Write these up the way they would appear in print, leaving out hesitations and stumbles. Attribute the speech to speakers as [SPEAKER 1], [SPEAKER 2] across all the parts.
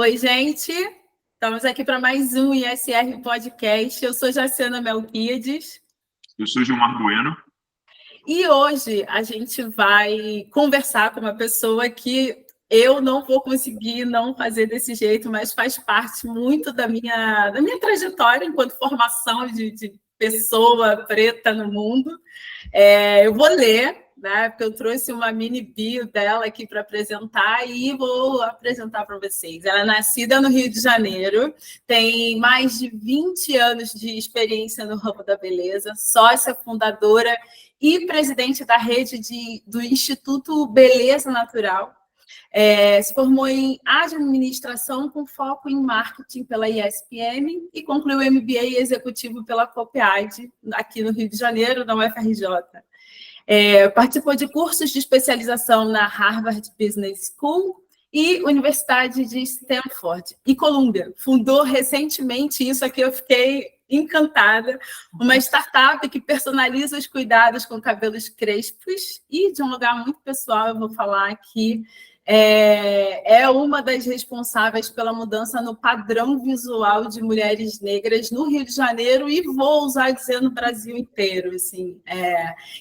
[SPEAKER 1] Oi, gente. Estamos aqui para mais um ISR Podcast. Eu sou Jaciana Melquiades.
[SPEAKER 2] Eu sou Gilmar Bueno.
[SPEAKER 1] E hoje a gente vai conversar com uma pessoa que eu não vou conseguir não fazer desse jeito, mas faz parte muito da minha trajetória enquanto formação de pessoa preta no mundo. Eu vou ler, né, porque eu trouxe uma mini bio dela aqui para apresentar e vou apresentar para vocês. Ela é nascida no Rio de Janeiro, tem mais de 20 anos de experiência no ramo da beleza, sócia fundadora e presidente da rede do Instituto Beleza Natural. Se formou em administração com foco em marketing pela ESPM e concluiu o MBA executivo pela Copiade, aqui no Rio de Janeiro, na UFRJ. Participou de cursos de especialização na Harvard Business School e Universidade de Stanford e Columbia. Fundou recentemente, isso aqui eu fiquei encantada, uma startup que personaliza os cuidados com cabelos crespos e de um lugar muito pessoal, eu vou falar aqui, é uma das responsáveis pela mudança no padrão visual de mulheres negras no Rio de Janeiro e vou usar dizer no Brasil inteiro, assim,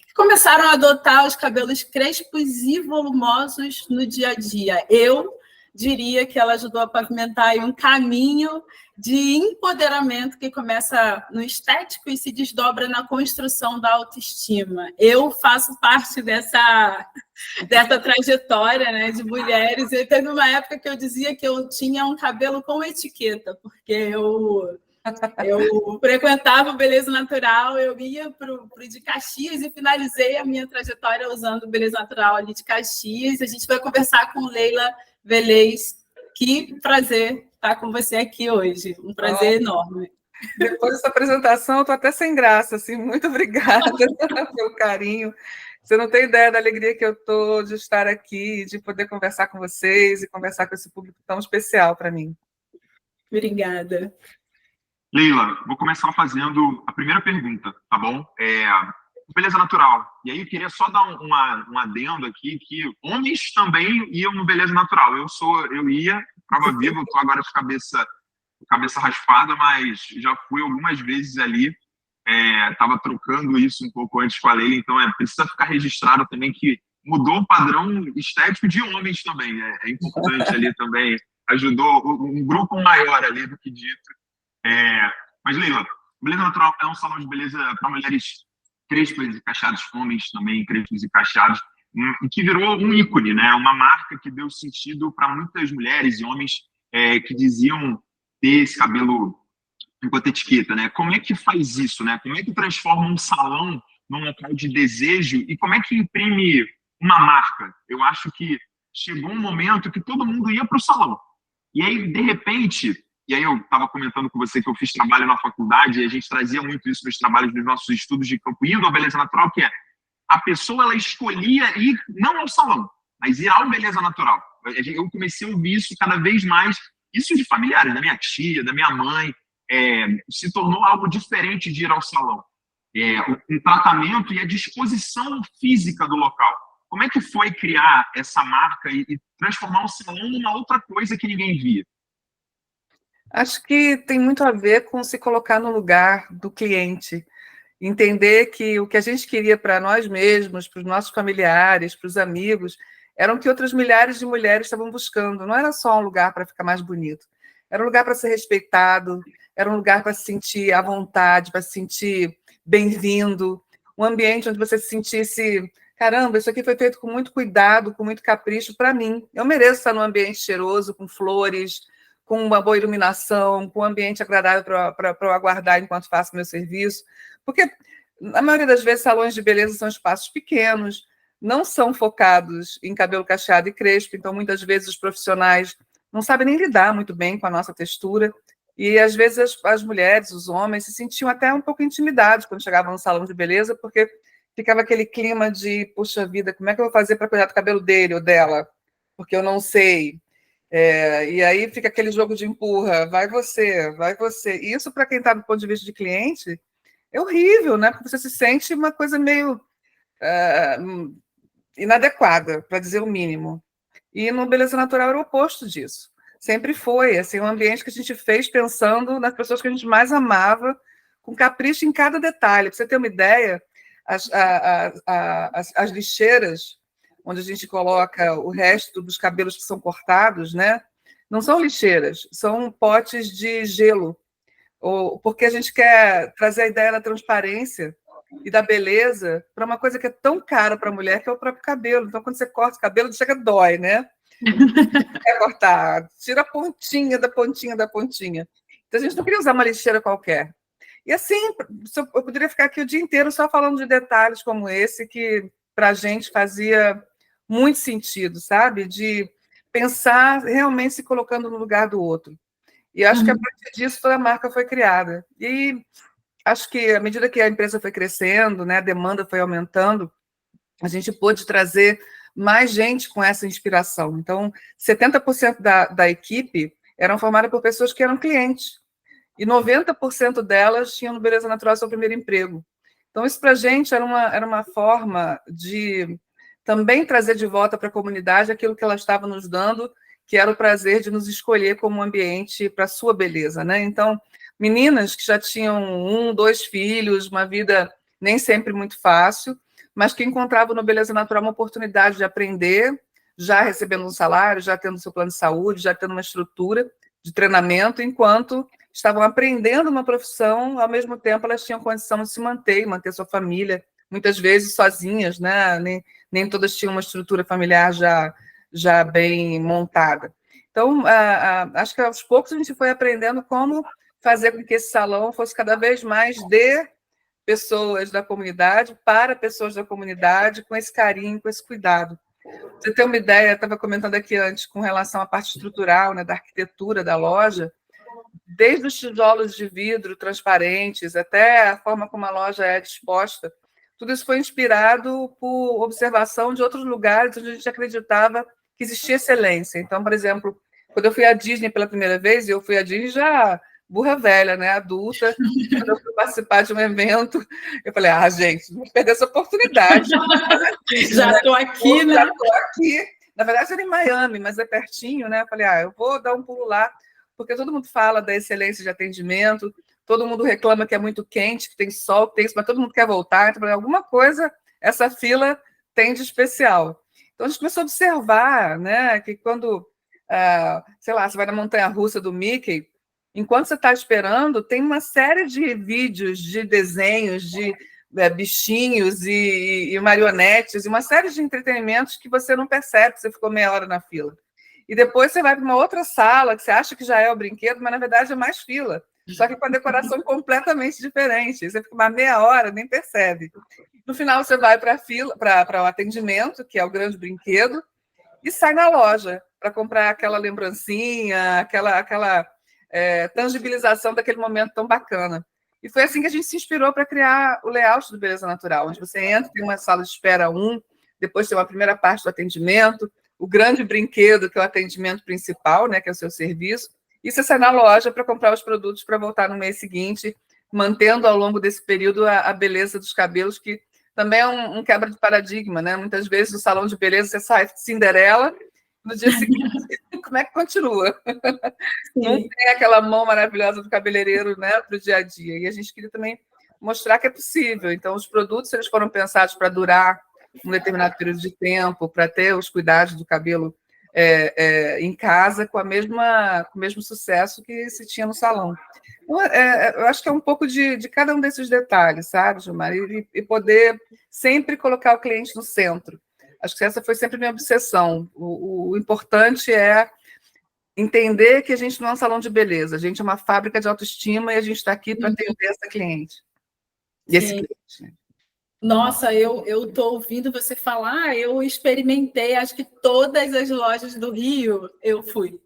[SPEAKER 1] que começaram a adotar os cabelos crespos e volumosos no dia a dia. Eu diria que ela ajudou a pavimentar aí um caminho de empoderamento que começa no estético e se desdobra na construção da autoestima. Eu faço parte dessa trajetória, né, de mulheres. E teve uma época que eu dizia que eu tinha um cabelo com etiqueta, porque eu frequentava o Beleza Natural, eu ia para o de Caxias e finalizei a minha trajetória usando o Beleza Natural ali de Caxias. A gente vai conversar com Leila Velez. Que prazer estar com você aqui hoje, um prazer enorme.
[SPEAKER 3] Depois dessa apresentação, eu estou até sem graça, assim, muito obrigada pelo carinho. Você não tem ideia da alegria que eu estou de estar aqui, de poder conversar com vocês e conversar com esse público tão especial para mim.
[SPEAKER 1] Obrigada.
[SPEAKER 2] Leila, vou começar fazendo a primeira pergunta, tá bom? Beleza Natural. E aí eu queria só dar um adendo aqui, que homens também iam no Beleza Natural. Eu ia, prova viva, estou agora de cabeça raspada, mas já fui algumas vezes ali. Estava trocando isso um pouco antes com a Leila, então precisa ficar registrado também que mudou o padrão estético de homens também. É importante ali também, ajudou um grupo maior ali do que dito. Mas, Leila, Beleza Natural é um salão de beleza para mulheres crespos e cacheados, homens também crespos e cacheados, que virou um ícone, né? Uma marca que deu sentido para muitas mulheres e homens que diziam ter esse cabelo enquanto etiqueta, né? Como é que faz isso, né? Como é que transforma um salão num local de desejo e como é que imprime uma marca? Eu acho que chegou um momento que todo mundo ia para o salão. E aí, de repente, e aí eu estava comentando com você que eu fiz trabalho na faculdade e a gente trazia muito isso nos trabalhos dos nossos estudos de campo, indo ao Beleza Natural, que a pessoa ela escolhia ir não ao salão, mas ir ao Beleza Natural. Eu comecei a ouvir isso cada vez mais, isso de familiares, da minha tia, da minha mãe, se tornou algo diferente de ir ao salão. O tratamento e a disposição física do local. Como é que foi criar essa marca e transformar o salão numa outra coisa que ninguém via?
[SPEAKER 3] Acho que tem muito a ver com se colocar no lugar do cliente, entender que o que a gente queria para nós mesmos, para os nossos familiares, para os amigos, eram o que outras milhares de mulheres estavam buscando. Não era só um lugar para ficar mais bonito, era um lugar para ser respeitado, era um lugar para se sentir à vontade, para se sentir bem-vindo, um ambiente onde você se sentisse, caramba, isso aqui foi feito com muito cuidado, com muito capricho para mim. Eu mereço estar num ambiente cheiroso, com flores, com uma boa iluminação, com um ambiente agradável para eu aguardar enquanto faço meu serviço. Porque, na maioria das vezes, salões de beleza são espaços pequenos, não são focados em cabelo cacheado e crespo, então, muitas vezes, os profissionais não sabem nem lidar muito bem com a nossa textura. E, às vezes, as mulheres, os homens, se sentiam até um pouco intimidados quando chegavam no salão de beleza, porque ficava aquele clima de, puxa vida, como é que eu vou fazer para cuidar do cabelo dele ou dela? Porque eu não sei. E aí fica aquele jogo de empurra, vai você, vai você. E isso, para quem está do ponto de vista de cliente, é horrível, né? Porque você se sente uma coisa meio inadequada, para dizer o mínimo. E no Beleza Natural era o oposto disso. Sempre foi assim, um ambiente que a gente fez pensando nas pessoas que a gente mais amava, com capricho em cada detalhe. Para você ter uma ideia, as lixeiras, onde a gente coloca o resto dos cabelos que são cortados, né? Não são lixeiras, são potes de gelo, porque a gente quer trazer a ideia da transparência e da beleza para uma coisa que é tão cara para a mulher, que é o próprio cabelo. Então, quando você corta o cabelo, chega dói, né? Quer cortar, tira a pontinha da pontinha da pontinha. Então, a gente não queria usar uma lixeira qualquer. E assim, eu poderia ficar aqui o dia inteiro só falando de detalhes como esse, que para a gente fazia muito sentido, sabe? De pensar realmente se colocando no lugar do outro. E acho que a partir disso toda a marca foi criada. E acho que à medida que a empresa foi crescendo, né, a demanda foi aumentando, a gente pôde trazer mais gente com essa inspiração. Então, 70% da equipe eram formadas por pessoas que eram clientes. E 90% delas tinham no Beleza Natural seu primeiro emprego. Então, isso para a gente era uma forma de também trazer de volta para a comunidade aquilo que ela estava nos dando, que era o prazer de nos escolher como um ambiente para a sua beleza, né? Então, meninas que já tinham 1, 2 filhos, uma vida nem sempre muito fácil, mas que encontravam no Beleza Natural uma oportunidade de aprender, já recebendo um salário, já tendo seu plano de saúde, já tendo uma estrutura de treinamento, enquanto estavam aprendendo uma profissão, ao mesmo tempo elas tinham condição de se manter, manter sua família, muitas vezes sozinhas, né? Nem todas tinham uma estrutura familiar já bem montada. Então, acho que aos poucos a gente foi aprendendo como fazer com que esse salão fosse cada vez mais de pessoas da comunidade para pessoas da comunidade, com esse carinho, com esse cuidado. Você tem uma ideia, eu estava comentando aqui antes, com relação à parte estrutural, né, da arquitetura da loja, desde os tijolos de vidro transparentes até a forma como a loja é disposta, tudo isso foi inspirado por observação de outros lugares onde a gente acreditava que existia excelência. Então, por exemplo, quando eu fui à Disney pela primeira vez, eu fui à Disney já burra velha, né, adulta, quando eu fui participar de um evento, eu falei, gente, não vou perder essa oportunidade.
[SPEAKER 1] Já estou aqui, né?
[SPEAKER 3] Já estou aqui. Na verdade, era em Miami, mas é pertinho, né? Eu falei, eu vou dar um pulo lá, porque todo mundo fala da excelência de atendimento, todo mundo reclama que é muito quente, que tem sol, que tem isso, mas todo mundo quer voltar. Então, alguma coisa essa fila tem de especial. Então, a gente começou a observar, né, que quando, sei lá, você vai na montanha-russa do Mickey, enquanto você está esperando, tem uma série de vídeos, de desenhos, de bichinhos e marionetes, e uma série de entretenimentos que você não percebe que você ficou meia hora na fila. E depois você vai para uma outra sala, que você acha que já é o brinquedo, mas na verdade é mais fila. Só que com a decoração completamente diferente. Você fica uma meia hora, nem percebe. No final, você vai para a fila, para o atendimento, que é o grande brinquedo, e sai na loja para comprar aquela lembrancinha, aquela tangibilização daquele momento tão bacana. E foi assim que a gente se inspirou para criar o layout do Beleza Natural, onde você entra, tem uma sala de espera depois tem uma primeira parte do atendimento, o grande brinquedo, que é o atendimento principal, né, que é o seu serviço, e você sai na loja para comprar os produtos para voltar no mês seguinte, mantendo ao longo desse período a beleza dos cabelos, que também é um quebra de paradigma, né? Muitas vezes no salão de beleza você sai Cinderela, no dia seguinte, como é que continua? Sim. Não tem aquela mão maravilhosa do cabeleireiro, né, para o dia a dia. E a gente queria também mostrar que é possível. Então, os produtos eles foram pensados para durar um determinado período de tempo, para ter os cuidados do cabelo em casa com o mesmo sucesso que se tinha no salão. Então, eu acho que é um pouco de cada um desses detalhes, sabe, Gilmar? E poder sempre colocar o cliente no centro. Acho que essa foi sempre a minha obsessão. O importante é entender que a gente não é um salão de beleza, a gente é uma fábrica de autoestima e a gente está aqui para atender essa cliente. E esse cliente, né?
[SPEAKER 1] Nossa, eu estou ouvindo você falar, eu experimentei, acho que todas as lojas do Rio eu fui.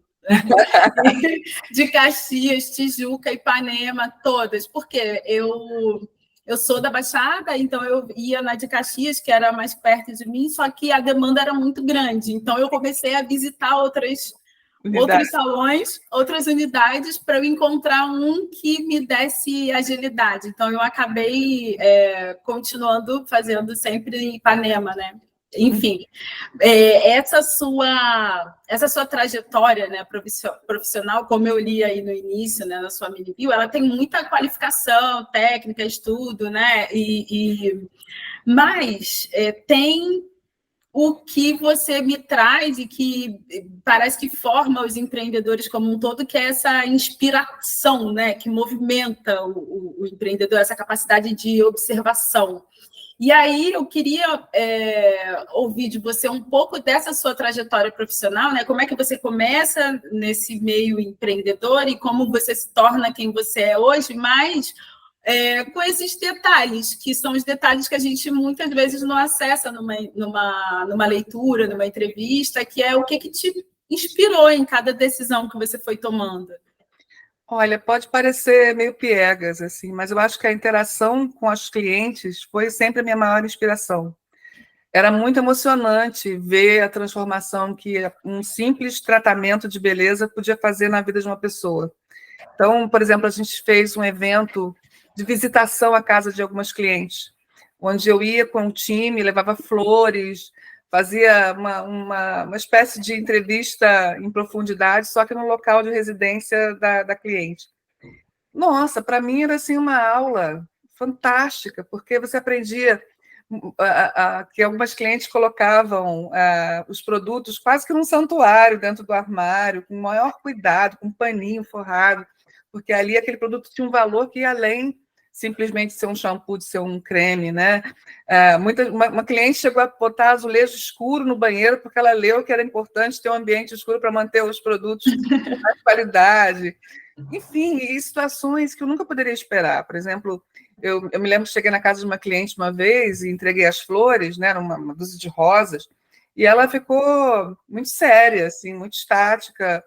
[SPEAKER 1] De Caxias, Tijuca, Ipanema, todas, porque eu sou da Baixada, então eu ia na de Caxias, que era mais perto de mim, só que a demanda era muito grande, então eu comecei a visitar outros salões, outras unidades, para eu encontrar um que me desse agilidade. Então, eu acabei continuando fazendo sempre em Ipanema, né? Enfim, essa sua trajetória, né, profissional, como eu li aí no início, né, na sua mini bio, ela tem muita qualificação, técnica, estudo, né? Mas tem o que você me traz e que parece que forma os empreendedores como um todo, que é essa inspiração, né, que movimenta o empreendedor, essa capacidade de observação. E aí eu queria ouvir de você um pouco dessa sua trajetória profissional, né? Como é que você começa nesse meio empreendedor e como você se torna quem você é hoje, mas com esses detalhes, que são os detalhes que a gente muitas vezes não acessa numa leitura, numa entrevista, que é o que te inspirou em cada decisão que você foi tomando.
[SPEAKER 3] Olha, pode parecer meio piegas, assim, mas eu acho que a interação com os clientes foi sempre a minha maior inspiração. Era muito emocionante ver a transformação que um simples tratamento de beleza podia fazer na vida de uma pessoa. Então, por exemplo, a gente fez um evento de visitação à casa de algumas clientes, onde eu ia com o time, levava flores, fazia uma espécie de entrevista em profundidade, só que no local de residência da cliente. Nossa, para mim era assim uma aula fantástica, porque você aprendia que algumas clientes colocavam os produtos quase que num santuário dentro do armário, com o maior cuidado, com um paninho forrado, porque ali aquele produto tinha um valor que ia além simplesmente ser um shampoo, de ser um creme, né? Uma cliente chegou a botar azulejo escuro no banheiro porque ela leu que era importante ter um ambiente escuro para manter os produtos com mais qualidade. Enfim, e situações que eu nunca poderia esperar. Por exemplo, eu me lembro que cheguei na casa de uma cliente uma vez e entreguei as flores, né? Uma dúzia de rosas, e ela ficou muito séria, assim, muito estática.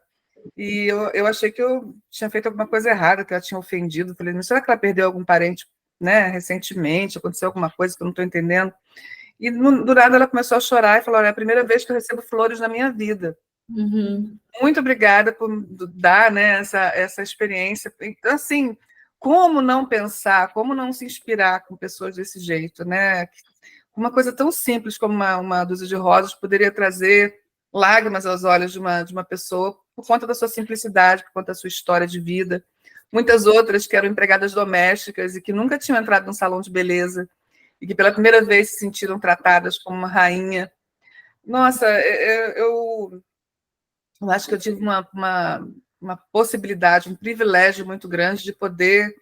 [SPEAKER 3] E eu achei que eu tinha feito alguma coisa errada, que ela tinha ofendido. Falei, não será que ela perdeu algum parente, né, recentemente? Aconteceu alguma coisa que eu não estou entendendo? E do nada ela começou a chorar e falou, olha, é a primeira vez que eu recebo flores na minha vida.
[SPEAKER 1] Uhum.
[SPEAKER 3] Muito obrigada por dar, né, essa experiência. Então, assim, como não pensar, como não se inspirar com pessoas desse jeito, né? Uma coisa tão simples como uma dúzia de rosas poderia trazer lágrimas aos olhos de uma pessoa por conta da sua simplicidade, por conta da sua história de vida. Muitas outras que eram empregadas domésticas e que nunca tinham entrado num salão de beleza e que pela primeira vez se sentiram tratadas como uma rainha. Nossa, eu acho que eu tive uma possibilidade, um privilégio muito grande de poder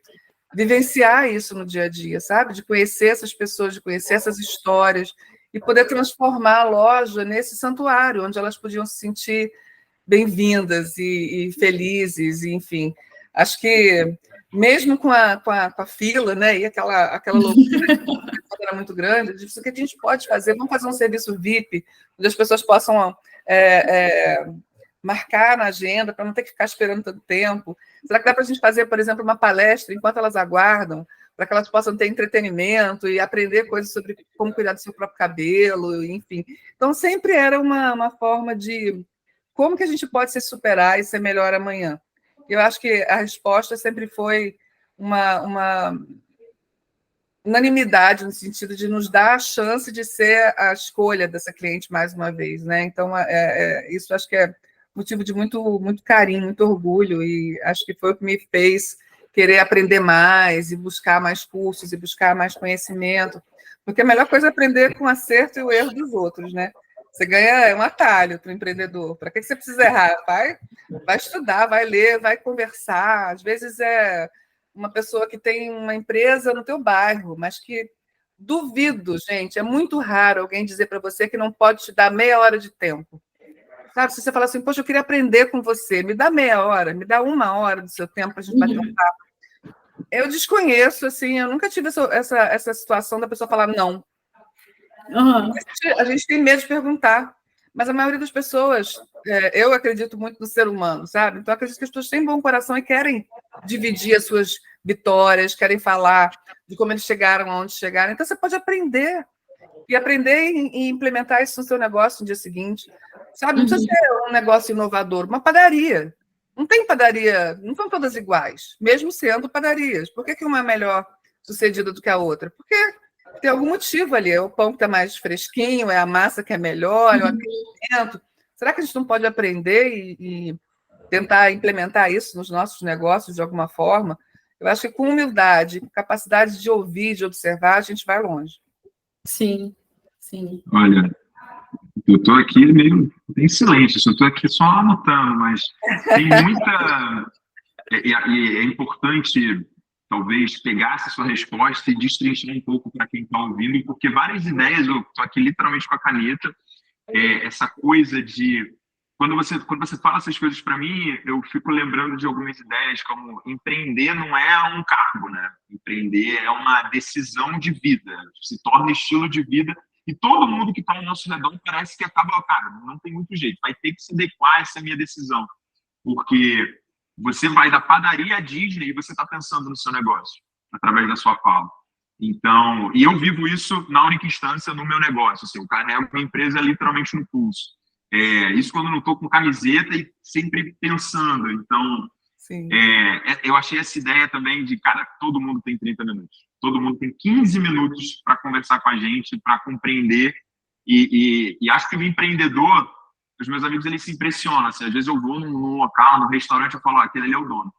[SPEAKER 3] vivenciar isso no dia a dia, sabe? De conhecer essas pessoas, de conhecer essas histórias e poder transformar a loja nesse santuário, onde elas podiam se sentir bem-vindas e felizes, e, enfim. Acho que, mesmo com a fila, né, e aquela loucura era muito grande, eu disse, o que a gente pode fazer? Vamos fazer um serviço VIP, onde as pessoas possam marcar na agenda, para não ter que ficar esperando tanto tempo. Será que dá para a gente fazer, por exemplo, uma palestra enquanto elas aguardam, para que elas possam ter entretenimento e aprender coisas sobre como cuidar do seu próprio cabelo, enfim. Então, sempre era uma forma de como que a gente pode se superar e ser melhor amanhã. Eu acho que a resposta sempre foi uma unanimidade, no sentido de nos dar a chance de ser a escolha dessa cliente mais uma vez, né? Então, isso acho que é motivo de muito, muito carinho, muito orgulho, e acho que foi o que me fez querer aprender mais e buscar mais cursos e buscar mais conhecimento, porque a melhor coisa é aprender com o acerto e o erro dos outros, né? Você ganha um atalho para o empreendedor. Para que você precisa errar? Vai estudar, vai ler, vai conversar. Às vezes é uma pessoa que tem uma empresa no teu bairro, mas que duvido, gente, é muito raro alguém dizer para você que não pode te dar meia hora de tempo. Sabe, se você falar assim, poxa, eu queria aprender com você, me dá meia hora, me dá uma hora do seu tempo para a gente bater um papo. Eu desconheço, assim, eu nunca tive essa situação da pessoa falar não.
[SPEAKER 1] Uhum.
[SPEAKER 3] A gente tem medo de perguntar, mas a maioria das pessoas, eu acredito muito no ser humano, sabe? Então, acredito que as pessoas têm bom coração e querem dividir as suas vitórias, querem falar de como eles chegaram aonde chegaram. Então, você pode aprender e implementar isso no seu negócio no dia seguinte. Sabe? Não precisa ser um negócio inovador, uma padaria. Não tem padaria, não são todas iguais, mesmo sendo padarias. Por que uma é melhor sucedida do que a outra? Porque Tem algum motivo ali, é o pão que está mais fresquinho, é a massa que é melhor, é o aquecimento. Será que a gente não pode aprender e tentar implementar isso nos nossos negócios de alguma forma? Eu acho que com humildade, com capacidade de ouvir, de observar, a gente vai longe.
[SPEAKER 1] Sim, sim.
[SPEAKER 2] Olha, eu estou aqui meio em silêncio, eu estou aqui só anotando, mas tem muita... E é importante, talvez, pegar essa sua resposta e destrinchar um pouco para quem está ouvindo, porque várias ideias, eu estou aqui literalmente com a caneta, essa coisa de... Quando você fala essas coisas para mim, eu fico lembrando de algumas ideias, como empreender não é um cargo, né? Empreender é uma decisão de vida, se torna estilo de vida, e todo mundo que está ao nosso redor parece que acaba, cara, não tem muito jeito, vai ter que se adequar a essa minha decisão, porque você vai da padaria à Disney e você está pensando no seu negócio, através da sua fala. Então, e eu vivo isso na única instância no meu negócio, assim, o cara é uma empresa literalmente no pulso. Isso quando eu não estou com camiseta e sempre pensando. Então, eu achei essa ideia também de, cara, todo mundo tem 30 minutos. Todo mundo tem 15 minutos para conversar com a gente, para compreender. E acho que o empreendedor, os meus amigos, eles se impressionam. Assim, às vezes eu vou num local, num restaurante, eu falo, aquele ali é o dono.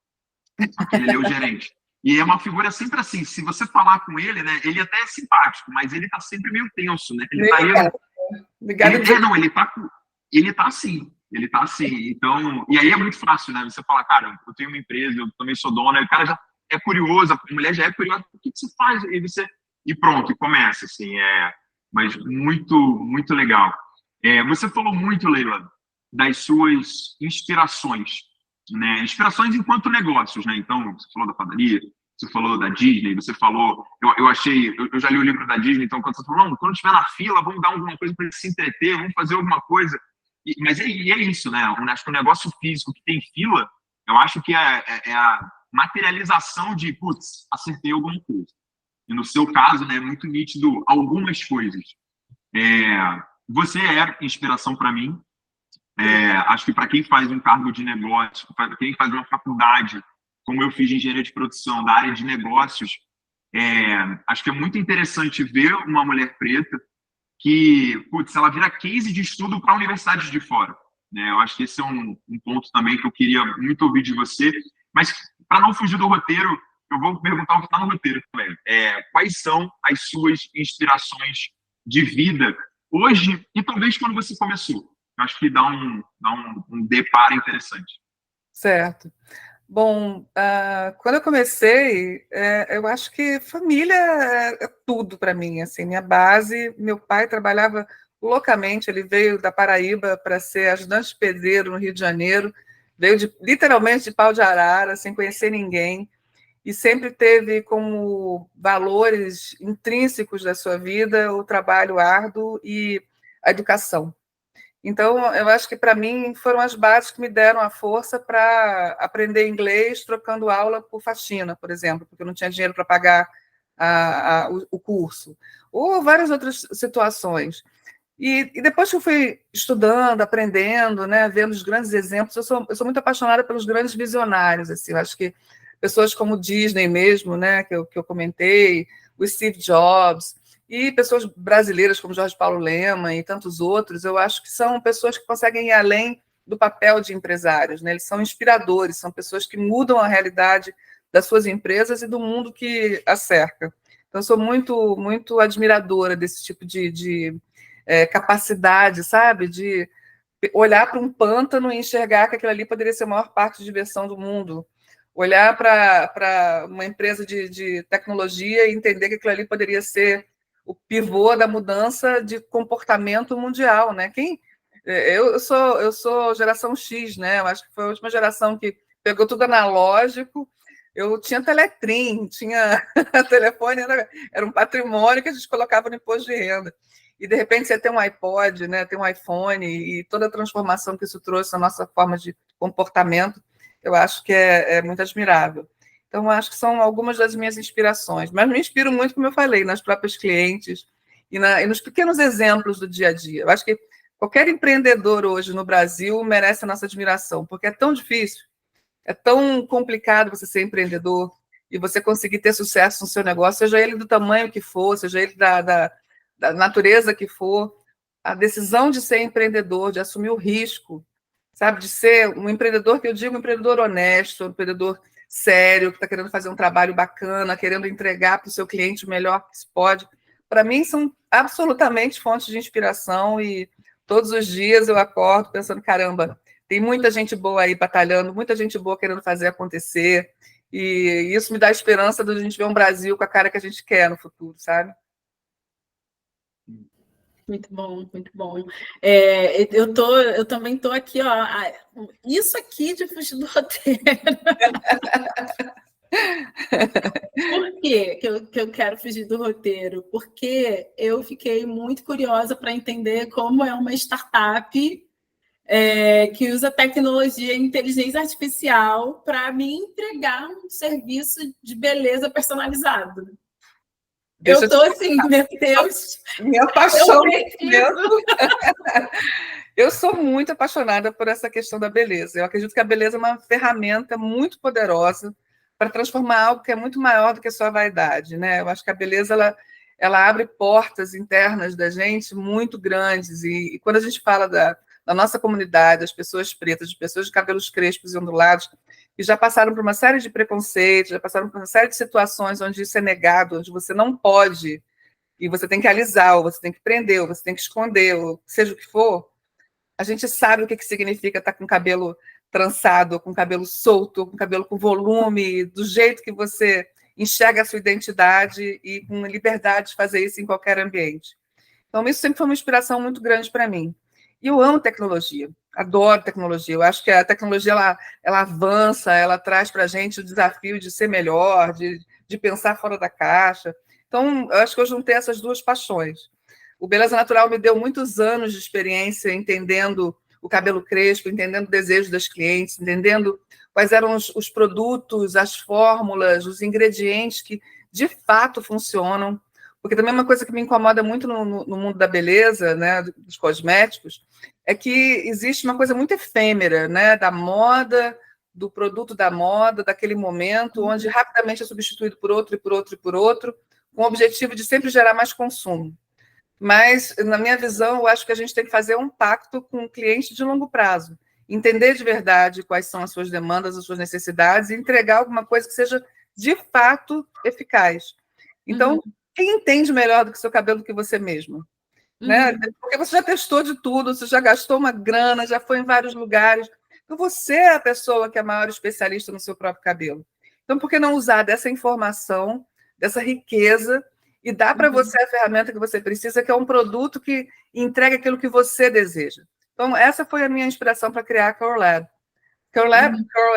[SPEAKER 2] Aquele ali é o gerente. E é uma figura sempre assim, se você falar com ele, né, ele até é simpático, mas ele tá sempre meio tenso, né? Ele tá aí... Ele tá assim. Então, e aí é muito fácil, né? Você falar, cara, eu tenho uma empresa, eu também sou dona, e o cara já é curioso, a mulher já é curiosa, o que você faz? E pronto, e começa, assim, mas muito, muito legal. Você falou muito, Leila, das suas inspirações, né? Inspirações enquanto negócios, né? Então, você falou da padaria, você falou da Disney, você falou... Eu já li o livro da Disney, então quando você falou, não, quando estiver na fila, vamos dar alguma coisa para ele se entreter, vamos fazer alguma coisa. Mas é isso, né? Acho que o negócio físico que tem fila, eu acho que é a materialização de, putz, acertei alguma coisa. E no seu caso, né, é muito nítido algumas coisas. Você é inspiração para mim. Acho que para quem faz um cargo de negócio, para quem faz uma faculdade, como eu fiz de engenharia de produção, da área de negócios, acho que é muito interessante ver uma mulher preta que, putz, ela vira case de estudo para universidades de fora, né? Eu acho que esse é um ponto também que eu queria muito ouvir de você, mas para não fugir do roteiro, eu vou perguntar o que está no roteiro também. Quais são as suas inspirações de vida hoje e talvez quando você começou? Eu acho que dá um deparo interessante.
[SPEAKER 3] Certo. Bom, quando eu comecei, eu acho que família é tudo para mim. Assim, minha base, meu pai trabalhava loucamente, ele veio da Paraíba para ser ajudante de pedreiro no Rio de Janeiro, veio literalmente de pau de arara, sem conhecer ninguém, e sempre teve como valores intrínsecos da sua vida o trabalho árduo e a educação. Então, eu acho que, para mim, foram as bases que me deram a força para aprender inglês trocando aula por faxina, por exemplo, porque eu não tinha dinheiro para pagar o curso, ou várias outras situações. E depois que eu fui estudando, aprendendo, né, vendo os grandes exemplos, eu sou muito apaixonada pelos grandes visionários. Assim, eu acho que pessoas como Disney mesmo, né, que eu comentei, o Steve Jobs, e pessoas brasileiras como Jorge Paulo Lemann e tantos outros, eu acho que são pessoas que conseguem ir além do papel de empresários, né? Eles são inspiradores, são pessoas que mudam a realidade das suas empresas e do mundo que a cerca. Então, eu sou muito, muito admiradora desse tipo de capacidade, sabe? De olhar para um pântano e enxergar que aquilo ali poderia ser a maior parte de diversão do mundo. Olhar para uma empresa de tecnologia e entender que aquilo ali poderia ser o pivô da mudança de comportamento mundial, né? Eu sou geração X, né? Eu acho que foi a última geração que pegou tudo analógico. Eu tinha teletrim, tinha telefone, era um patrimônio que a gente colocava no imposto de renda. E, de repente, você tem um iPod, né? Tem um iPhone, e toda a transformação que isso trouxe na nossa forma de comportamento, eu acho que é muito admirável. Então, acho que são algumas das minhas inspirações. Mas me inspiro muito, como eu falei, nas próprias clientes e nos pequenos exemplos do dia a dia. Eu acho que qualquer empreendedor hoje no Brasil merece a nossa admiração, porque é tão difícil, é tão complicado você ser empreendedor, e você conseguir ter sucesso no seu negócio, seja ele do tamanho que for, seja ele da natureza que for, a decisão de ser empreendedor, de assumir o risco, sabe, de ser um empreendedor, que eu digo, um empreendedor honesto, um empreendedor sério, que está querendo fazer um trabalho bacana, querendo entregar para o seu cliente o melhor que se pode, para mim são absolutamente fontes de inspiração, e todos os dias eu acordo pensando, caramba, tem muita gente boa aí batalhando, muita gente boa querendo fazer acontecer, e isso me dá esperança de a gente ver um Brasil com a cara que a gente quer no futuro, sabe?
[SPEAKER 1] Muito bom, muito bom. Eu também estou aqui, ó. Isso aqui de fugir do roteiro. Por quê que eu quero fugir do roteiro? Porque eu fiquei muito curiosa para entender como é uma startup que usa tecnologia e inteligência artificial para me entregar um serviço de beleza personalizado. Eu estou assim, meu Deus.
[SPEAKER 3] Minha paixão. Eu sou muito apaixonada por essa questão da beleza. Eu acredito que a beleza é uma ferramenta muito poderosa para transformar algo que é muito maior do que só a vaidade, né? Eu acho que a beleza ela abre portas internas da gente muito grandes. E quando a gente fala da nossa comunidade, das pessoas pretas, de pessoas de cabelos crespos e ondulados, que já passaram por uma série de preconceitos, já passaram por uma série de situações onde isso é negado, onde você não pode, e você tem que alisar, ou você tem que prender, ou você tem que esconder, ou seja o que for, a gente sabe o que significa estar com cabelo trançado, com cabelo solto, com cabelo com volume, do jeito que você enxerga a sua identidade e com liberdade de fazer isso em qualquer ambiente. Então, isso sempre foi uma inspiração muito grande para mim. E eu amo tecnologia, adoro tecnologia. Eu acho que a tecnologia ela avança, ela traz para a gente o desafio de ser melhor, de pensar fora da caixa. Então, eu acho que eu juntei essas duas paixões. O Beleza Natural me deu muitos anos de experiência entendendo o cabelo crespo, entendendo o desejo das clientes, entendendo quais eram os produtos, as fórmulas, os ingredientes que de fato funcionam. Porque também uma coisa que me incomoda muito no mundo da beleza, né, dos cosméticos, é que existe uma coisa muito efêmera, né, da moda, do produto da moda, daquele momento, onde rapidamente é substituído por outro, e por outro, e por outro, com o objetivo de sempre gerar mais consumo. Mas, na minha visão, eu acho que a gente tem que fazer um pacto com o cliente de longo prazo, entender de verdade quais são as suas demandas, as suas necessidades, e entregar alguma coisa que seja, de fato, eficaz. Então, quem entende melhor do que seu cabelo do que você mesmo? Né? Porque você já testou de tudo, você já gastou uma grana, já foi em vários lugares. Então, você é a pessoa que é a maior especialista no seu próprio cabelo. Então, por que não usar dessa informação, dessa riqueza, e dar para você a ferramenta que você precisa, que é um produto que entrega aquilo que você deseja? Então, essa foi a minha inspiração para criar a Curl Lab. Curl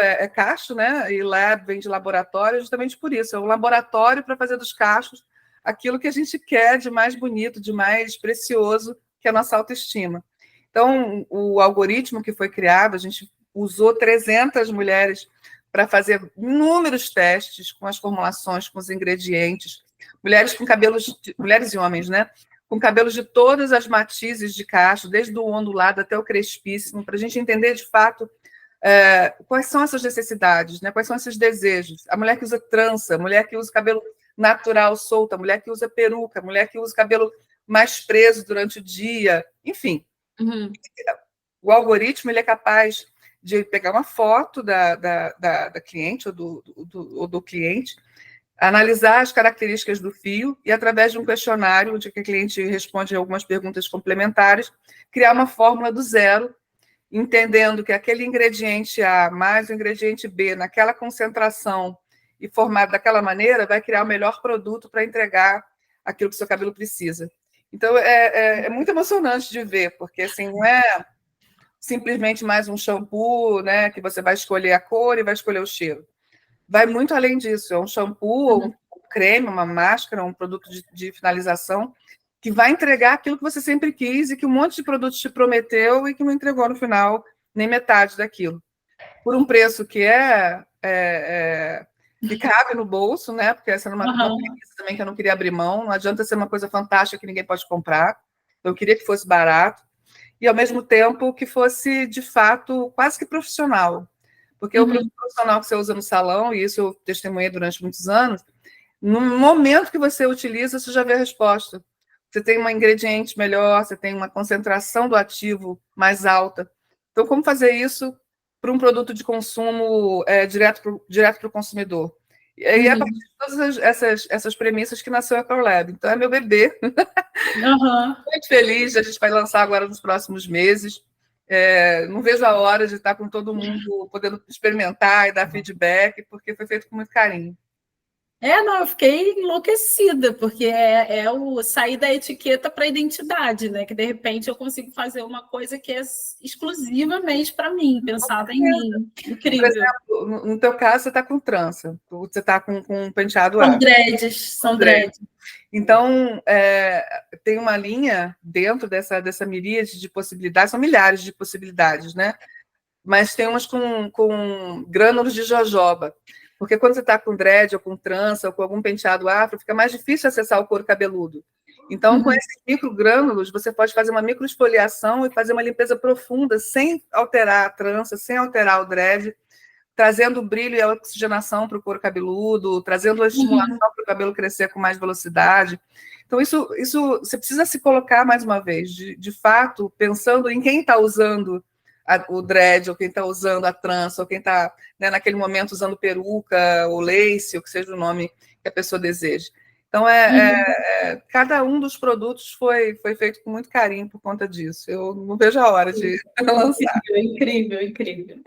[SPEAKER 3] é cacho, né? E lab vem de laboratório, justamente por isso. É um laboratório para fazer dos cachos aquilo que a gente quer de mais bonito, de mais precioso, que é a nossa autoestima. Então, o algoritmo que foi criado, a gente usou 300 mulheres para fazer inúmeros testes com as formulações, com os ingredientes, mulheres com cabelos, mulheres e homens, né? Com cabelos de todas as matizes de cacho, desde o ondulado até o crespíssimo, para a gente entender de fato quais são essas necessidades, né? Quais são esses desejos. A mulher que usa trança, a mulher que usa cabelo natural, solto, a mulher que usa peruca, a mulher que usa cabelo mais preso durante o dia, enfim. O algoritmo ele é capaz de pegar uma foto da cliente ou do cliente, analisar as características do fio e, através de um questionário, onde a cliente responde algumas perguntas complementares, criar uma fórmula do zero, entendendo que aquele ingrediente A mais o ingrediente B, naquela concentração e formado daquela maneira, vai criar o melhor produto para entregar aquilo que o seu cabelo precisa. Então, é muito emocionante de ver, porque assim, não é simplesmente mais um shampoo, né, que você vai escolher a cor e vai escolher o cheiro. Vai muito além disso. É um shampoo, um creme, uma máscara, um produto de finalização que vai entregar aquilo que você sempre quis e que um monte de produtos te prometeu e que não entregou no final nem metade daquilo. Por um preço que que cabe no bolso, né? Porque essa era uma premissa também que eu não queria abrir mão. Não adianta ser uma coisa fantástica que ninguém pode comprar. Eu queria que fosse barato e, ao mesmo tempo, que fosse, de fato, quase que profissional. Porque o produto profissional que você usa no salão, e isso eu testemunhei durante muitos anos, no momento que você utiliza, você já vê a resposta. Você tem um ingrediente melhor, você tem uma concentração do ativo mais alta. Então, como fazer isso para um produto de consumo direto para o consumidor? E aí, a partir de todas essas premissas que nasceu a ProLab. Então, é meu bebê. Muito feliz, a gente vai lançar agora nos próximos meses. Não vejo a hora de estar com todo mundo podendo experimentar e dar feedback, porque foi feito com muito carinho.
[SPEAKER 1] Não, eu fiquei enlouquecida, porque é o sair da etiqueta para a identidade, né? Que de repente eu consigo fazer uma coisa que é exclusivamente para mim, pensada em mim. Incrível.
[SPEAKER 3] Por exemplo, no teu caso, você está com trança, você está com um penteado
[SPEAKER 1] afro. São dreads.
[SPEAKER 3] Então, tem uma linha dentro dessa miríade de possibilidades, são milhares de possibilidades, né? Mas tem umas com grânulos de jojoba. Porque quando você está com dread, ou com trança, ou com algum penteado afro, fica mais difícil acessar o couro cabeludo. Então, com esses microgrânulos, você pode fazer uma microesfoliação e fazer uma limpeza profunda, sem alterar a trança, sem alterar o dread, trazendo brilho e a oxigenação para o couro cabeludo, trazendo a estimulação para o cabelo crescer com mais velocidade. Então, isso você precisa se colocar mais uma vez, de fato, pensando em quem está usando o dread, ou quem está usando a trança, ou quem está, né, naquele momento usando peruca, ou lace, ou que seja o nome que a pessoa deseja. Então, cada um dos produtos foi feito com muito carinho por conta disso. Eu não vejo a hora de lançar.
[SPEAKER 1] Incrível.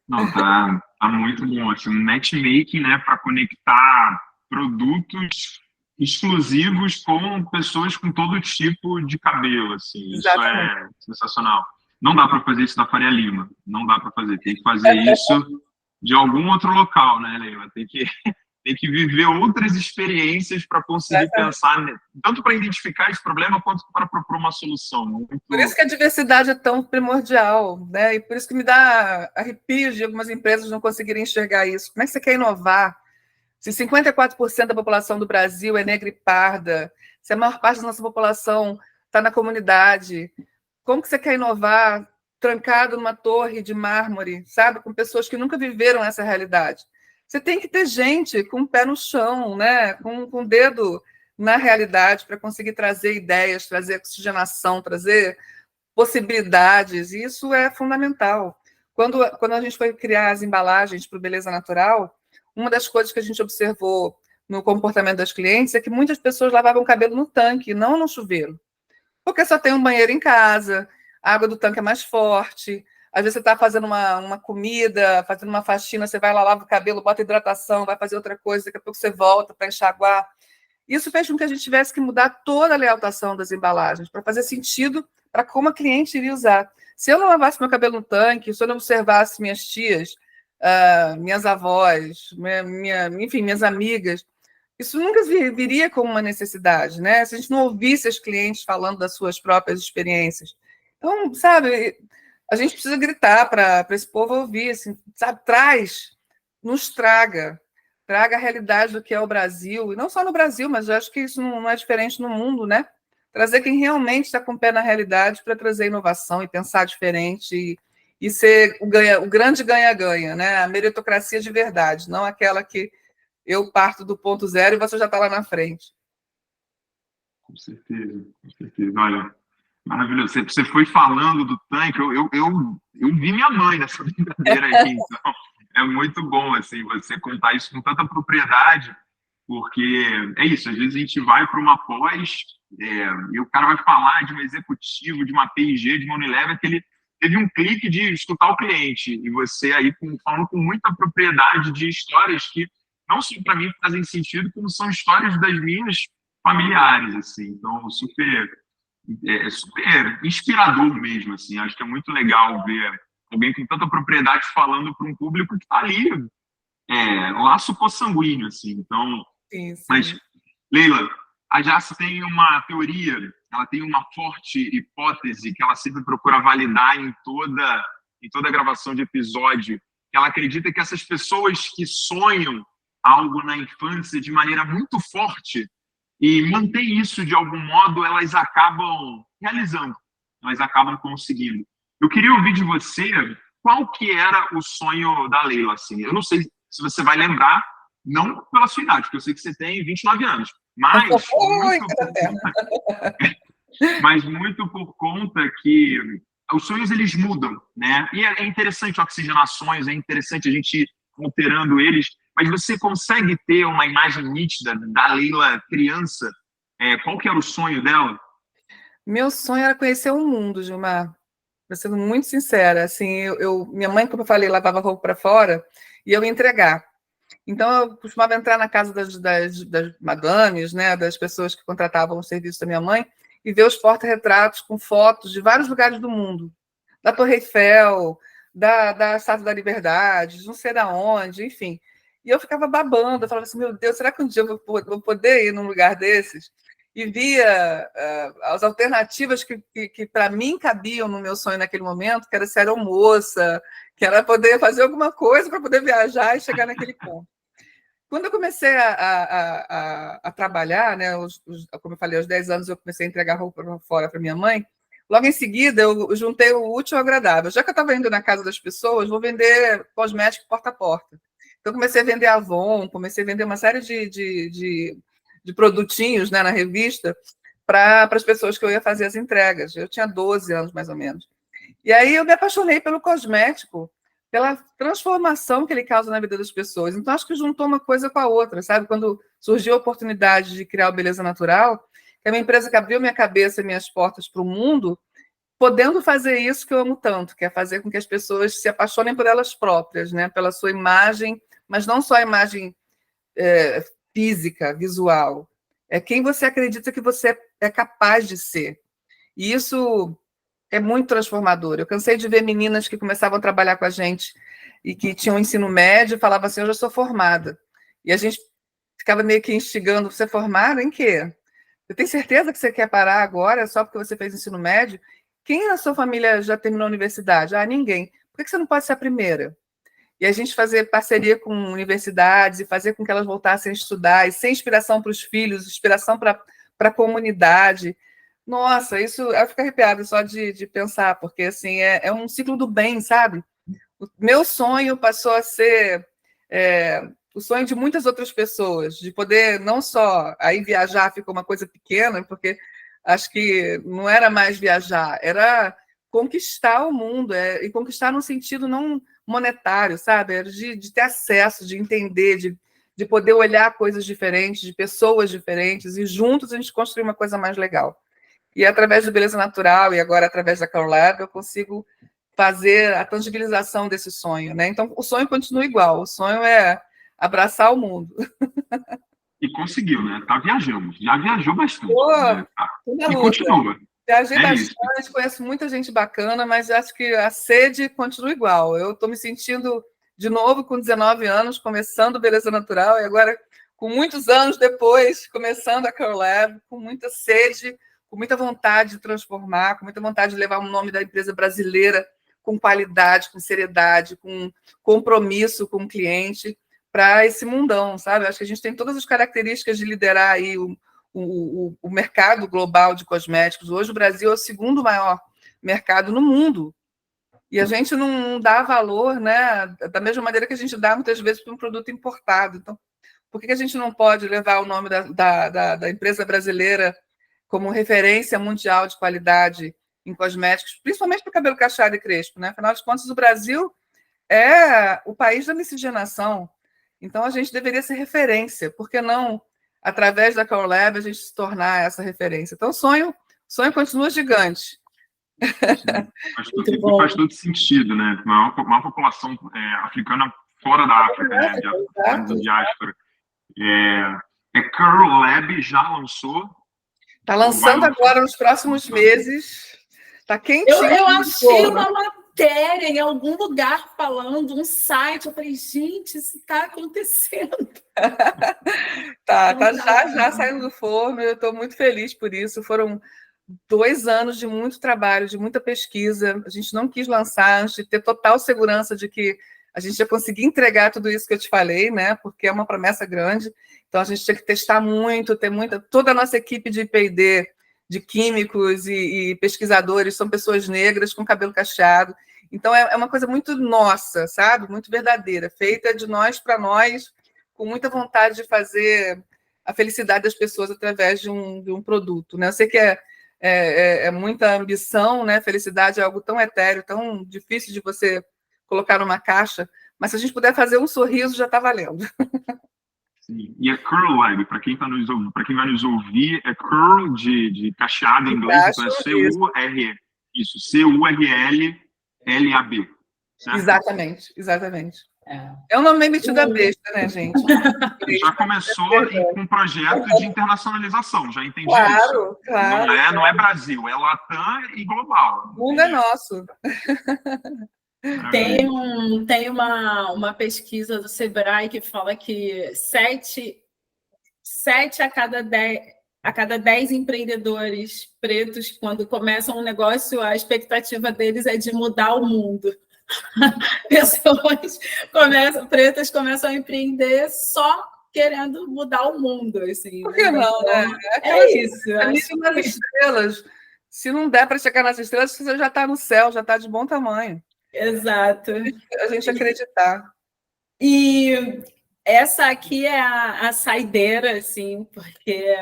[SPEAKER 2] Não, tá muito bom. Assim, um matchmaking, né, para conectar produtos exclusivos com pessoas com todo tipo de cabelo. Assim. Isso é sensacional. Não dá para fazer isso na Faria Lima. Não dá para fazer. Tem que fazer isso de algum outro local, né, Leila? Tem que viver outras experiências para conseguir pensar, tanto para identificar esse problema, quanto para propor uma solução. Muito...
[SPEAKER 3] Por isso que a diversidade é tão primordial, né? E por isso que me dá arrepios de algumas empresas não conseguirem enxergar isso. Como é que você quer inovar? Se 54% da população do Brasil é negra e parda, se a maior parte da nossa população está na comunidade, como que você quer inovar trancado numa torre de mármore, sabe? Com pessoas que nunca viveram essa realidade. Você tem que ter gente com o pé no chão, né? com o dedo na realidade para conseguir trazer ideias, trazer oxigenação, trazer possibilidades. E isso é fundamental. Quando a gente foi criar as embalagens para o Beleza Natural, uma das coisas que a gente observou no comportamento das clientes é que muitas pessoas lavavam o cabelo no tanque, não no chuveiro. Porque só tem um banheiro em casa, a água do tanque é mais forte, às vezes você está fazendo uma comida, fazendo uma faxina, você vai lá, lava o cabelo, bota hidratação, vai fazer outra coisa, daqui a pouco você volta para enxaguar. Isso fez com que a gente tivesse que mudar toda a layoutação das embalagens, para fazer sentido para como a cliente iria usar. Se eu não lavasse meu cabelo no tanque, se eu não observasse minhas tias, minhas avós, enfim, minhas amigas, isso nunca viria como uma necessidade, né? Se a gente não ouvisse as clientes falando das suas próprias experiências. Então, sabe, a gente precisa gritar para esse povo ouvir, assim, sabe? Nos traga a realidade do que é o Brasil, e não só no Brasil, mas eu acho que isso não é diferente no mundo, né? Trazer quem realmente está com o pé na realidade para trazer inovação e pensar diferente e ser o grande ganha-ganha, né? A meritocracia de verdade, não aquela que eu parto do ponto zero e você já está lá na frente.
[SPEAKER 2] Com certeza. Olha, maravilhoso. Você foi falando do tanque, eu vi minha mãe nessa brincadeira aqui, então é muito bom assim, você contar isso com tanta propriedade, porque é isso, às vezes a gente vai para uma pós e o cara vai falar de um executivo, de uma P&G, de uma Unilever, que ele teve um clique de escutar o cliente, e você aí falando com muita propriedade de histórias que não só para mim fazem sentido, como são histórias das minhas familiares, assim. Então, super inspirador mesmo, assim. Acho que é muito legal ver alguém com tanta propriedade falando para um público que está ali, laço consanguíneo, assim. Então,
[SPEAKER 3] sim.
[SPEAKER 2] Mas, Leila, a Jace tem uma teoria, ela tem uma forte hipótese que ela sempre procura validar em toda gravação de episódio. Ela acredita que essas pessoas que sonham algo na infância de maneira muito forte e mantém isso de algum modo, elas acabam realizando, elas acabam conseguindo. Eu queria ouvir de você qual que era o sonho da Leila, assim? Eu não sei se você vai lembrar, não pela sua idade, porque eu sei que você tem 29 anos, mas muito por conta que os sonhos, eles mudam, né? E é interessante oxigenar sonhos, é interessante a gente ir alterando eles, mas você consegue ter uma imagem nítida da Leila criança? Qual que era o sonho dela?
[SPEAKER 3] Meu sonho era conhecer o mundo, Gilmar. Pra sendo muito sincera, assim, minha mãe, como eu falei, lavava roupa para fora e eu ia entregar. Então, eu costumava entrar na casa das madames, né, das pessoas que contratavam o serviço da minha mãe, e ver os porta-retratos com fotos de vários lugares do mundo. Da Torre Eiffel, da Estátua da Liberdade, não sei da onde, enfim. E eu ficava babando, eu falava assim, meu Deus, será que um dia eu vou poder ir num lugar desses? E via as alternativas que para mim cabiam no meu sonho naquele momento, que era ser aeromoça, que era poder fazer alguma coisa para poder viajar e chegar naquele ponto. Quando eu comecei a trabalhar, né, como eu falei, aos 10 anos eu comecei a entregar roupa fora para minha mãe, logo em seguida eu juntei o útil ao agradável. Já que eu estava indo na casa das pessoas, vou vender cosmético porta a porta. Então, comecei a vender Avon, comecei a vender uma série de produtinhos, né, na revista para as pessoas que eu ia fazer as entregas. Eu tinha 12 anos, mais ou menos. E aí eu me apaixonei pelo cosmético, pela transformação que ele causa na vida das pessoas. Então, acho que juntou uma coisa com a outra, sabe? Quando surgiu a oportunidade de criar o Beleza Natural, que é uma empresa que abriu minha cabeça e minhas portas para o mundo, podendo fazer isso que eu amo tanto, que é fazer com que as pessoas se apaixonem por elas próprias, né? Pela sua imagem, mas não só a imagem física, visual. É quem você acredita que você é capaz de ser. E isso é muito transformador. Eu cansei de ver meninas que começavam a trabalhar com a gente e que tinham ensino médio e falavam assim, eu já sou formada. E a gente ficava meio que instigando, você é formada em quê? Você tem certeza que você quer parar agora só porque você fez ensino médio? Quem na sua família já terminou a universidade? Ah, ninguém. Por que você não pode ser a primeira? E a gente fazer parceria com universidades e fazer com que elas voltassem a estudar, e ser inspiração para os filhos, inspiração para a comunidade. Nossa, isso eu fico arrepiada só de pensar, porque assim, é um ciclo do bem, sabe? O meu sonho passou a ser o sonho de muitas outras pessoas, de poder não só aí viajar ficou uma coisa pequena, porque acho que não era mais viajar, era conquistar o mundo, e conquistar no sentido não monetário, sabe? Era de ter acesso, de entender, de poder olhar coisas diferentes, de pessoas diferentes, e juntos a gente construir uma coisa mais legal. E através do Beleza Natural, e agora através da CareLab, eu consigo fazer a tangibilização desse sonho, né? Então, o sonho continua igual, o sonho é abraçar o mundo.
[SPEAKER 2] E conseguiu, né? Já viajou bastante.
[SPEAKER 3] Pô,
[SPEAKER 2] né? E continua.
[SPEAKER 3] Viajei bastante, conheço muita gente bacana, mas acho que a sede continua igual. Eu estou me sentindo, de novo, com 19 anos, começando Beleza Natural, e agora, com muitos anos depois, começando a CareLab, com muita sede, com muita vontade de transformar, com muita vontade de levar o nome da empresa brasileira com qualidade, com seriedade, com compromisso com o cliente, para esse mundão, sabe? Acho que a gente tem todas as características de liderar aí o mercado global de cosméticos. Hoje o Brasil é o segundo maior mercado no mundo. E a gente não dá valor, né, da mesma maneira que a gente dá muitas vezes para um produto importado. Então, por que a gente não pode levar o nome da empresa brasileira como referência mundial de qualidade em cosméticos, principalmente para o cabelo cacheado e crespo, né? Afinal de contas, o Brasil é o país da miscigenação. Então, a gente deveria ser referência. Por que não, através da CareLab, a gente se tornar essa referência? Então, o sonho continua gigante.
[SPEAKER 2] Faz todo sentido, né? Maior população africana fora da África, né? De diáspora. CareLab já lançou?
[SPEAKER 3] Está lançando agora nos próximos meses. Está quentinho.
[SPEAKER 1] Eu achei uma matéria em algum lugar falando, um site. Eu falei, gente, isso está acontecendo.
[SPEAKER 3] Tá já saindo do forno. Eu estou muito feliz por isso. Foram 2 anos de muito trabalho, de muita pesquisa. A gente não quis lançar antes de ter total segurança de que a gente ia conseguir entregar tudo isso que eu te falei, né? Porque é uma promessa grande. Então, a gente tinha que testar muito, toda a nossa equipe de P&D, de químicos e pesquisadores, são pessoas negras com cabelo cacheado. Então, é uma coisa muito nossa, sabe? Muito verdadeira, feita de nós para nós, com muita vontade de fazer a felicidade das pessoas através de um produto, né? Eu sei que é muita ambição, né? Felicidade é algo tão etéreo, tão difícil de você colocar numa caixa, mas se a gente puder fazer um sorriso, já está valendo.
[SPEAKER 2] Sim. E é curl, Web, para quem vai nos ouvir, é curl de cacheado em inglês, então é C-U-R, isso, C-U-R-L-L-A-B.
[SPEAKER 3] Exatamente. É um nome meio metido a besta, né, gente?
[SPEAKER 2] Já começou com um projeto de internacionalização, já entendi isso.
[SPEAKER 3] Claro.
[SPEAKER 2] Não é Brasil, é Latam e global.
[SPEAKER 3] O mundo é nosso.
[SPEAKER 1] Tem uma pesquisa do Sebrae que fala que 7 a cada 10 empreendedores pretos, quando começam um negócio, a expectativa deles é de mudar o mundo. Pessoas pretas começam a empreender só querendo mudar o mundo. Assim,
[SPEAKER 3] por que não, né?
[SPEAKER 1] É isso.
[SPEAKER 3] Nas estrelas. Se não der para chegar nas estrelas, você já está no céu, já está de bom tamanho.
[SPEAKER 1] Exato.
[SPEAKER 3] A gente acreditar.
[SPEAKER 1] E essa aqui é a saideira, assim, porque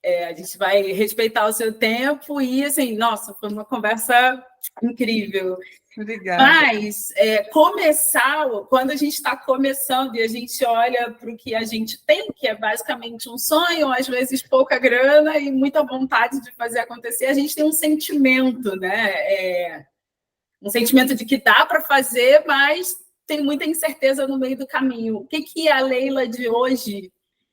[SPEAKER 1] a gente vai respeitar o seu tempo e, assim, nossa, foi uma conversa incrível.
[SPEAKER 3] Obrigada.
[SPEAKER 1] Mas quando a gente está começando e a gente olha para o que a gente tem, que é basicamente um sonho, às vezes pouca grana e muita vontade de fazer acontecer, a gente tem um sentimento, né? Um sentimento de que dá para fazer, mas tem muita incerteza no meio do caminho. O que a Leila de hoje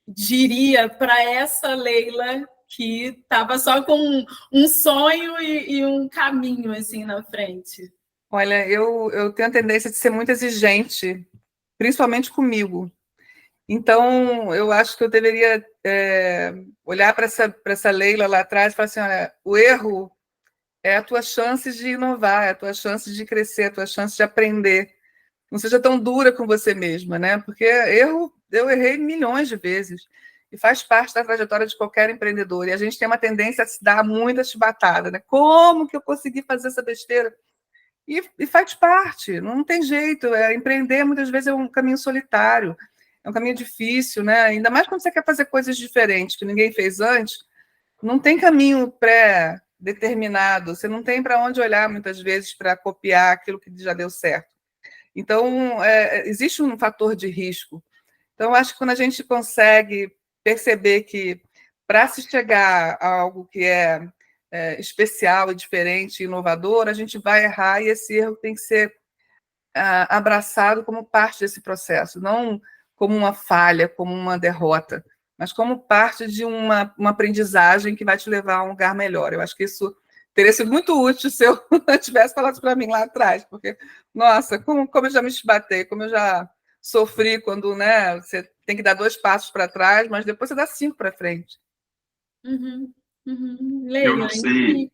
[SPEAKER 1] diria para essa Leila que estava só com um sonho e um caminho assim na frente?
[SPEAKER 3] Olha, eu tenho a tendência de ser muito exigente, principalmente comigo. Então, eu acho que eu deveria olhar para essa Leila lá atrás e falar assim, olha, o erro é a tua chance de inovar, é a tua chance de crescer, é a tua chance de aprender. Não seja tão dura com você mesma, né? Porque eu errei milhões de vezes e faz parte da trajetória de qualquer empreendedor. E a gente tem uma tendência a se dar muita chibatada, né? Como que eu consegui fazer essa besteira? E faz parte, não tem jeito. Empreender muitas vezes é um caminho solitário, é um caminho difícil, né? Ainda mais quando você quer fazer coisas diferentes que ninguém fez antes, não tem caminho pré-determinado, você não tem para onde olhar muitas vezes para copiar aquilo que já deu certo. Então, existe um fator de risco. Então, acho que quando a gente consegue perceber que para se chegar a algo que é especial, diferente, inovador, a gente vai errar e esse erro tem que ser abraçado como parte desse processo, não como uma falha, como uma derrota, mas como parte de uma aprendizagem que vai te levar a um lugar melhor. Eu acho que isso teria sido muito útil se eu tivesse falado isso para mim lá atrás, porque, nossa, como eu já me esbatei, como eu já sofri quando, né, você tem que dar 2 passos para trás, mas depois você dá 5 para frente.
[SPEAKER 1] Leila,
[SPEAKER 2] eu não sei.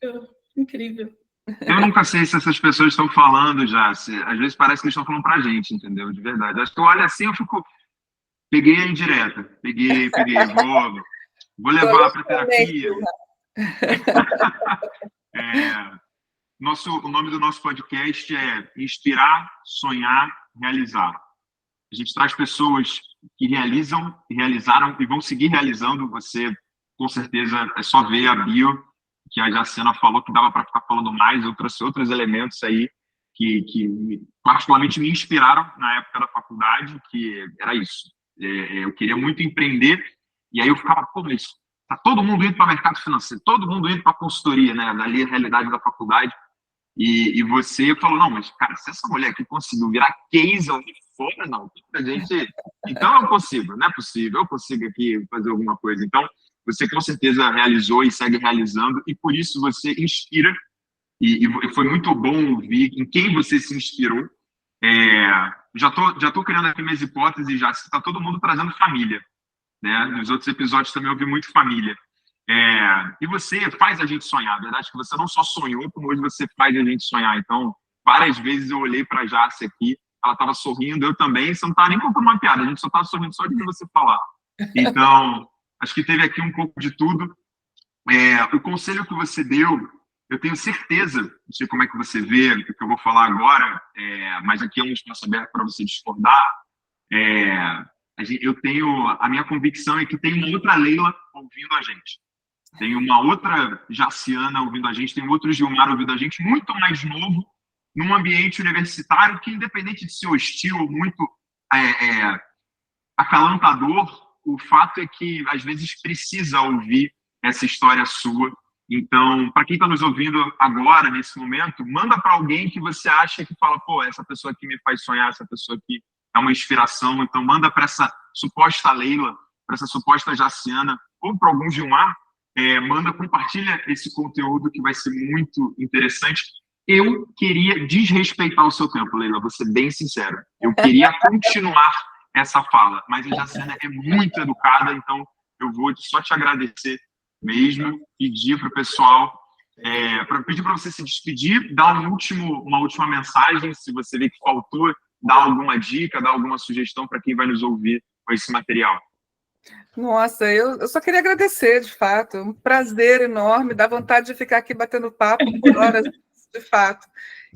[SPEAKER 1] Incrível.
[SPEAKER 2] Eu nunca sei se essas pessoas estão falando já. Às vezes parece que eles estão falando para a gente, entendeu? De verdade. Acho que eu olho assim, eu fico... Peguei a indireta. Peguei. Vou levar para terapia. O nome do nosso podcast é Inspirar, Sonhar, Realizar. A gente traz pessoas que realizaram e vão seguir realizando. Você, com certeza, é só ver a bio, que a Jacena falou que dava para ficar falando mais. Eu trouxe outros elementos aí que particularmente me inspiraram na época da faculdade, que era isso. Eu queria muito empreender, e aí eu ficava, pô, mas tá todo mundo indo para o mercado financeiro, todo mundo indo para a consultoria, né? Ali a realidade da faculdade. E você falou, não, mas, cara, se essa mulher aqui conseguiu virar case ali fora, não, a gente... Então eu consigo, não é possível, eu consigo aqui fazer alguma coisa. Então, você com certeza realizou e segue realizando, e por isso você inspira, e foi muito bom ouvir em quem você se inspirou. Já tô criando aqui minhas hipóteses, já está todo mundo trazendo família, né? Nos outros episódios também eu ouvi muito família. E você faz a gente sonhar, a verdade é que você não só sonhou, como hoje você faz a gente sonhar. Então, várias vezes eu olhei para a Jace aqui, ela estava sorrindo, eu também, você não estava nem contando uma piada, a gente só estava sorrindo só de ver você falar. Então, acho que teve aqui um pouco de tudo. O conselho que você deu eu tenho certeza, não sei como é que você vê o que eu vou falar agora, mas aqui é um espaço aberto para você discordar. Eu tenho a minha convicção é que tem uma outra Leila ouvindo a gente. Tem uma outra Jaciana ouvindo a gente, tem outro Gilmar ouvindo a gente, muito mais novo, num ambiente universitário que, independente de ser hostil ou muito acalantador, o fato é que, às vezes, precisa ouvir essa história sua. Então, para quem está nos ouvindo agora, nesse momento, manda para alguém que você acha que fala, pô, essa pessoa aqui me faz sonhar, essa pessoa aqui é uma inspiração. Então, manda para essa suposta Leila, para essa suposta Jaciana, ou para algum Gilmar, compartilha esse conteúdo que vai ser muito interessante. Eu queria desrespeitar o seu tempo, Leila, vou ser bem sincero. Eu queria continuar essa fala, mas a Jaciana é muito educada, então eu vou só te agradecer mesmo, pedir para o pessoal, pedir para você se despedir, dar uma última mensagem, se você vê que faltou, dar alguma dica, dar alguma sugestão para quem vai nos ouvir com esse material.
[SPEAKER 3] Nossa, eu só queria agradecer, de fato, um prazer enorme, dá vontade de ficar aqui batendo papo por horas, de fato.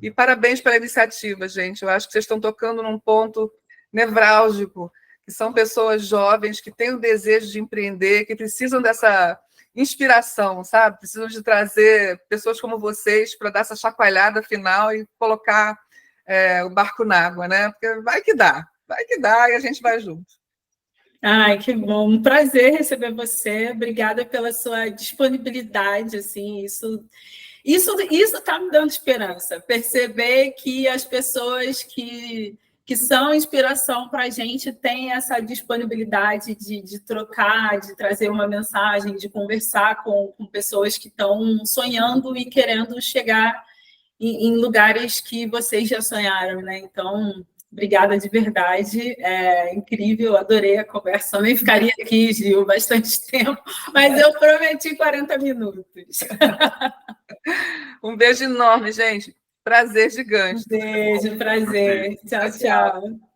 [SPEAKER 3] E parabéns pela iniciativa, gente. Eu acho que vocês estão tocando num ponto nevrálgico, que são pessoas jovens que têm o desejo de empreender, que precisam dessa inspiração, sabe? Precisam de trazer pessoas como vocês para dar essa chacoalhada final e colocar o barco na água, né? Porque vai que dá e a gente vai junto.
[SPEAKER 1] Ai, que bom, um prazer receber você, obrigada pela sua disponibilidade, assim, isso está me dando esperança, perceber que as pessoas que são inspiração para a gente têm essa disponibilidade de trocar, de trazer uma mensagem, de conversar com pessoas que estão sonhando e querendo chegar em lugares que vocês já sonharam, né? Então, obrigada de verdade, é incrível, adorei a conversa. Também ficaria aqui, Gil, bastante tempo, mas eu prometi 40 minutos.
[SPEAKER 3] Um beijo enorme, gente. Prazer gigante.
[SPEAKER 1] Um beijo, prazer. Tchau, tchau.